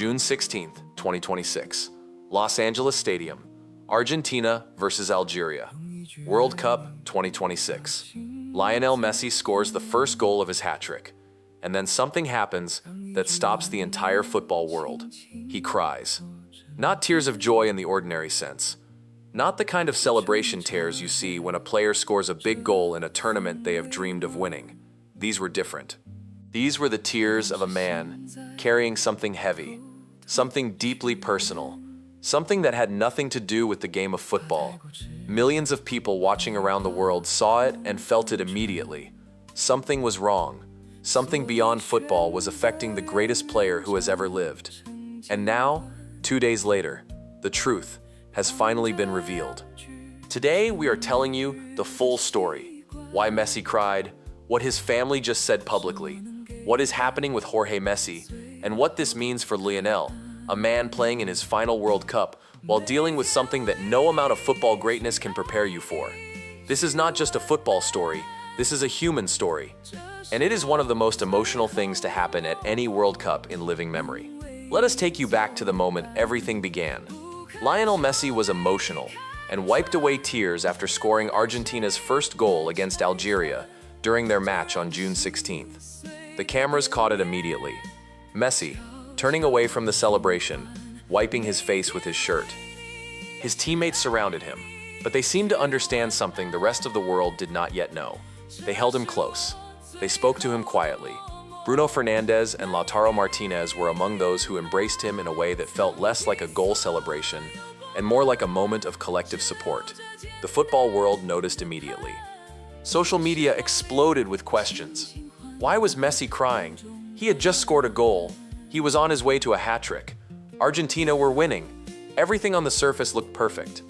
June 16th, 2026. Los Angeles Stadium. Argentina versus Algeria. World Cup 2026. Lionel Messi scores the first goal of his hat-trick. And then something happens that stops the entire football world. He cries. Not tears of joy in the ordinary sense. Not the kind of celebration tears you see when a player scores a big goal in a tournament they have dreamed of winning. These were different. These were the tears of a man carrying something heavy, something deeply personal, something that had nothing to do with the game of football. Millions of people watching around the world saw it and felt it immediately. Something was wrong. Something beyond football was affecting the greatest player who has ever lived. And now, 2 days later, the truth has finally been revealed. Today, we are telling you the full story. Why Messi cried, what his family just said publicly, what is happening with Jorge Messi, and what this means for Lionel, a man playing in his final World Cup while dealing with something that no amount of football greatness can prepare you for. This is not just a football story, this is a human story. And it is one of the most emotional things to happen at any World Cup in living memory. Let us take you back to the moment everything began. Lionel Messi was emotional and wiped away tears after scoring Argentina's first goal against Algeria during their match on June 16th. The cameras caught it immediately. Messi, turning away from the celebration, wiping his face with his shirt. His teammates surrounded him, but they seemed to understand something the rest of the world did not yet know. They held him close. They spoke to him quietly. Bruno Fernandes and Lautaro Martinez were among those who embraced him in a way that felt less like a goal celebration and more like a moment of collective support. The football world noticed immediately. Social media exploded with questions. Why was Messi crying? He had just scored a goal. He was on his way to a hat-trick. Argentina were winning. Everything on the surface looked perfect.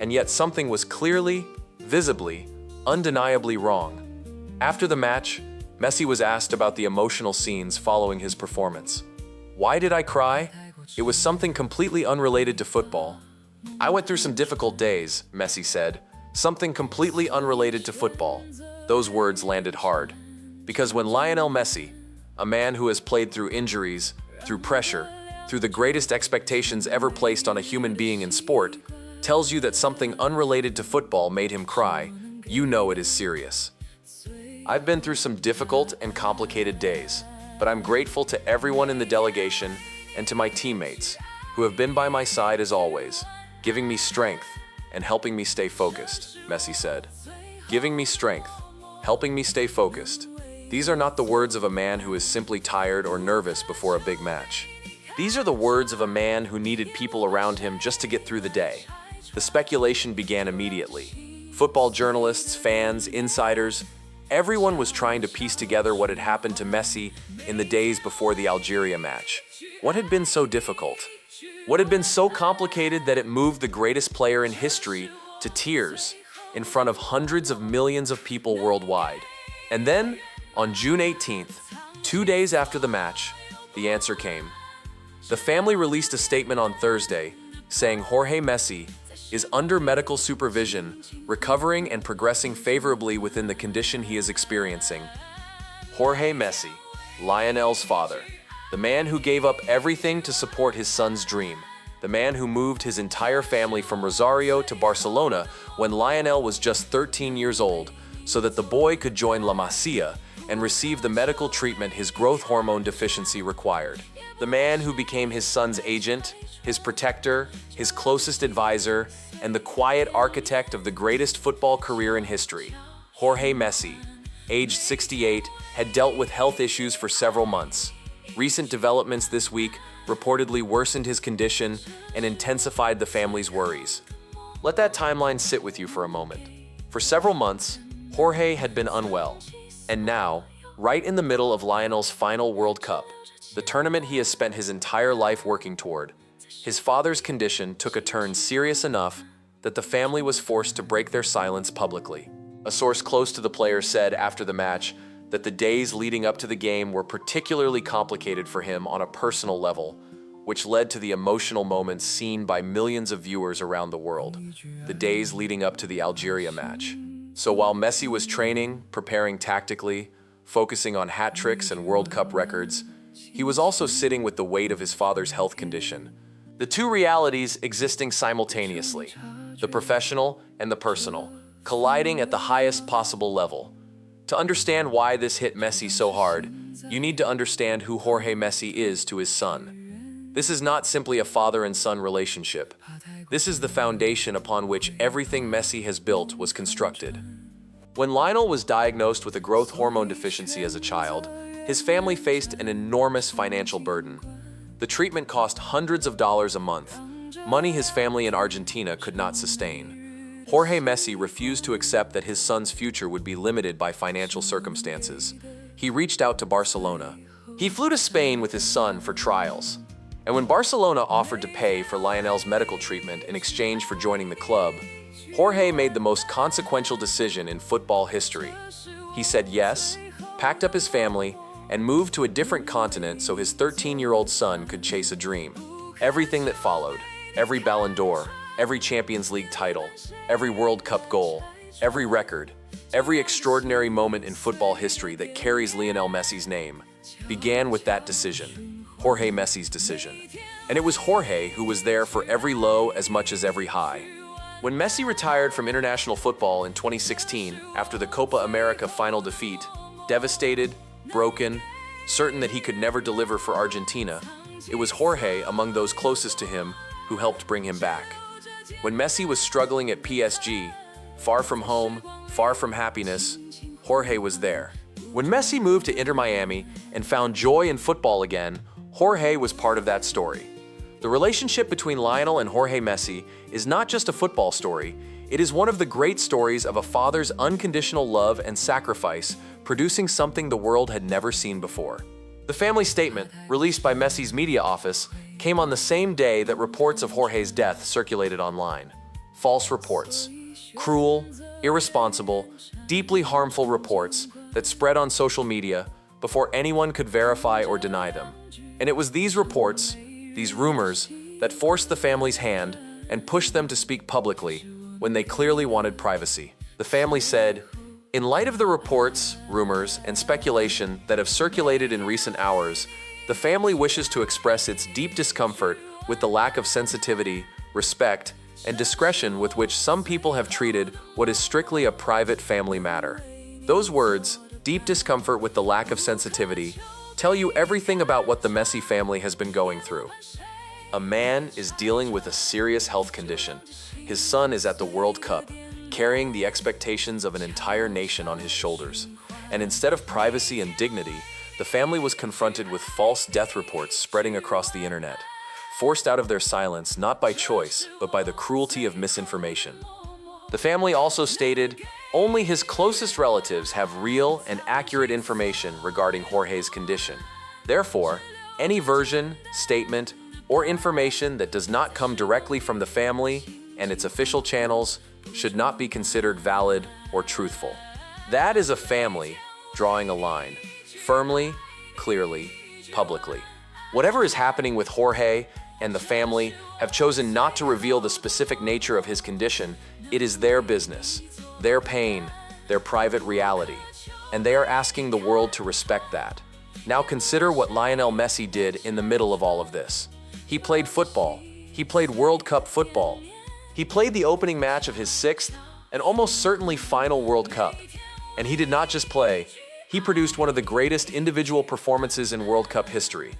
And yet something was clearly, visibly, undeniably wrong. After the match, Messi was asked about the emotional scenes following his performance. Why did I cry? It was something completely unrelated to football. I went through some difficult days, Messi said. Something completely unrelated to football. Those words landed hard. Because when Lionel Messi, a man who has played through injuries, through pressure, through the greatest expectations ever placed on a human being in sport, tells you that something unrelated to football made him cry, you know it is serious. I've been through some difficult and complicated days, but I'm grateful to everyone in the delegation and to my teammates who have been by my side as always, giving me strength and helping me stay focused, Messi said. Giving me strength, helping me stay focused. These are not the words of a man who is simply tired or nervous before a big match. These are the words of a man who needed people around him just to get through the day. The speculation began immediately. Football journalists, fans, insiders, everyone was trying to piece together what had happened to Messi in the days before the Algeria match. What had been so difficult? What had been so complicated that it moved the greatest player in history to tears in front of hundreds of millions of people worldwide? And then, on June 18th, 2 days after the match, the answer came. The family released a statement on Thursday saying Jorge Messi is under medical supervision, recovering and progressing favorably within the condition he is experiencing. Jorge Messi, Lionel's father, the man who gave up everything to support his son's dream, the man who moved his entire family from Rosario to Barcelona when Lionel was just 13 years old, so that the boy could join La Masia and receive the medical treatment his growth hormone deficiency required. The man who became his son's agent, his protector, his closest advisor, and the quiet architect of the greatest football career in history. Jorge Messi, aged 68, had dealt with health issues for several months. Recent developments this week reportedly worsened his condition and intensified the family's worries. Let that timeline sit with you for a moment. For several months, Jorge had been unwell. And now, right in the middle of Lionel's final World Cup, the tournament he has spent his entire life working toward, his father's condition took a turn serious enough that the family was forced to break their silence publicly. A source close to the player said after the match that the days leading up to the game were particularly complicated for him on a personal level, which led to the emotional moments seen by millions of viewers around the world, the days leading up to the Algeria match. So while Messi was training, preparing tactically, focusing on hat tricks and World Cup records, he was also sitting with the weight of his father's health condition. The two realities existing simultaneously, the professional and the personal, colliding at the highest possible level. To understand why this hit Messi so hard, you need to understand who Jorge Messi is to his son. This is not simply a father and son relationship. This is the foundation upon which everything Messi has built was constructed. When Lionel was diagnosed with a growth hormone deficiency as a child, his family faced an enormous financial burden. The treatment cost hundreds of dollars a month, money his family in Argentina could not sustain. Jorge Messi refused to accept that his son's future would be limited by financial circumstances. He reached out to Barcelona. He flew to Spain with his son for trials. And when Barcelona offered to pay for Lionel's medical treatment in exchange for joining the club, Jorge made the most consequential decision in football history. He said yes, packed up his family, and moved to a different continent so his 13-year-old son could chase a dream. Everything that followed, every Ballon d'Or, every Champions League title, every World Cup goal, every record, every extraordinary moment in football history that carries Lionel Messi's name, began with that decision, Jorge Messi's decision. And it was Jorge who was there for every low as much as every high. When Messi retired from international football in 2016 after the Copa America final defeat, devastated, broken, certain that he could never deliver for Argentina, it was Jorge, among those closest to him, who helped bring him back. When Messi was struggling at PSG, far from home, far from happiness, Jorge was there. When Messi moved to Inter Miami and found joy in football again, Jorge was part of that story. The relationship between Lionel and Jorge Messi is not just a football story, it is one of the great stories of a father's unconditional love and sacrifice producing something the world had never seen before. The family statement, released by Messi's media office, came on the same day that reports of Jorge's death circulated online. False reports. Cruel, irresponsible, deeply harmful reports that spread on social media before anyone could verify or deny them. And it was these reports, these rumors, that forced the family's hand and pushed them to speak publicly when they clearly wanted privacy. The family said, "In light of the reports, rumors, and speculation that have circulated in recent hours, the family wishes to express its deep discomfort with the lack of sensitivity, respect, and discretion with which some people have treated what is strictly a private family matter." Those words, deep discomfort with the lack of sensitivity, tell you everything about what the Messi family has been going through. A man is dealing with a serious health condition. His son is at the World Cup, carrying the expectations of an entire nation on his shoulders. And instead of privacy and dignity, the family was confronted with false death reports spreading across the internet, forced out of their silence not by choice, but by the cruelty of misinformation. The family also stated, only his closest relatives have real and accurate information regarding Jorge's condition. Therefore, any version, statement, or information that does not come directly from the family and its official channels should not be considered valid or truthful. That is a family drawing a line, firmly, clearly, publicly. Whatever is happening with Jorge and the family have chosen not to reveal the specific nature of his condition. It is their business, their pain, their private reality, and they are asking the world to respect that. Now consider what Lionel Messi did in the middle of all of this. He played football. He played World Cup football. He played the opening match of his 6th and almost certainly final World Cup. And he did not just play, he produced one of the greatest individual performances in World Cup history.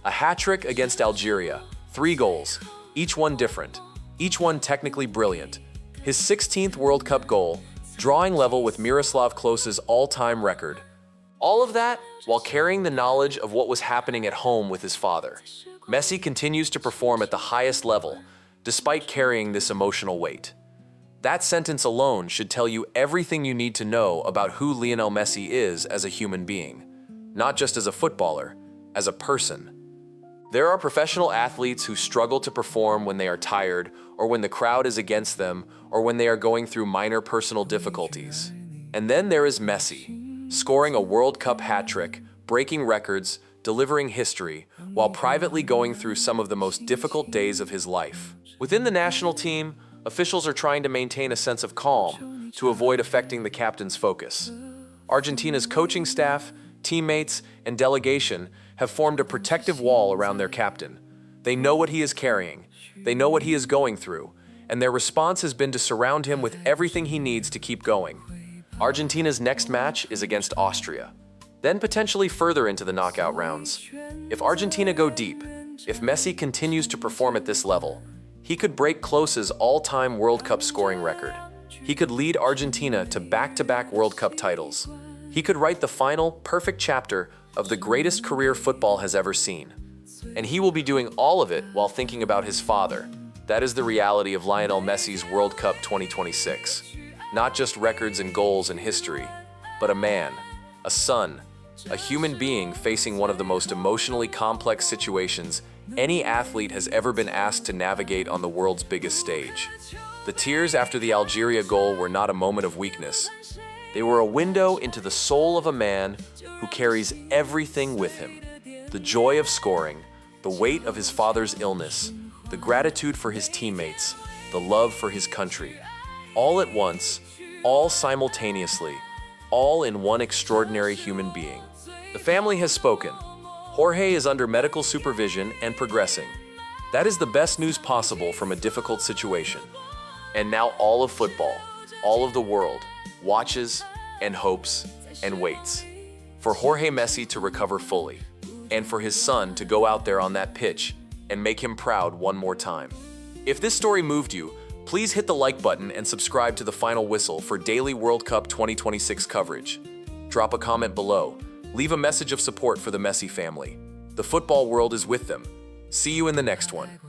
A hat-trick against Algeria, 3 goals, each one different, each one technically brilliant. His 16th World Cup goal, drawing level with Miroslav Klose's all-time record. All of that while carrying the knowledge of what was happening at home with his father. Messi continues to perform at the highest level, despite carrying this emotional weight. That sentence alone should tell you everything you need to know about who Lionel Messi is as a human being, not just as a footballer, as a person. There are professional athletes who struggle to perform when they are tired, or when the crowd is against them, or when they are going through minor personal difficulties. And then there is Messi, scoring a World Cup hat-trick, breaking records, delivering history, while privately going through some of the most difficult days of his life. Within the national team, officials are trying to maintain a sense of calm to avoid affecting the captain's focus. Argentina's coaching staff, teammates, and delegation have formed a protective wall around their captain. They know what he is carrying, they know what he is going through, and their response has been to surround him with everything he needs to keep going. Argentina's next match is against Austria, then potentially further into the knockout rounds. If Argentina go deep, if Messi continues to perform at this level, he could break Klose's all-time World Cup scoring record. He could lead Argentina to back-to-back World Cup titles. He could write the final, perfect chapter of the greatest career football has ever seen. And he will be doing all of it while thinking about his father. That is the reality of Lionel Messi's World Cup 2026. Not just records and goals and history, but a man, a son, a human being facing one of the most emotionally complex situations any athlete has ever been asked to navigate on the world's biggest stage. The tears after the Algeria goal were not a moment of weakness. They were a window into the soul of a man who carries everything with him. The joy of scoring, the weight of his father's illness, the gratitude for his teammates, the love for his country. All at once, all simultaneously, all in one extraordinary human being. The family has spoken. Jorge is under medical supervision and progressing. That is the best news possible from a difficult situation. And now all of football, all of the world, watches and hopes and waits for Jorge Messi to recover fully, and for his son to go out there on that pitch and make him proud one more time. If this story moved you, please hit the like button and subscribe to The Final Whistle for daily World Cup 2026 coverage. Drop a comment below. Leave a message of support for the Messi family. The football world is with them. See you in the next one.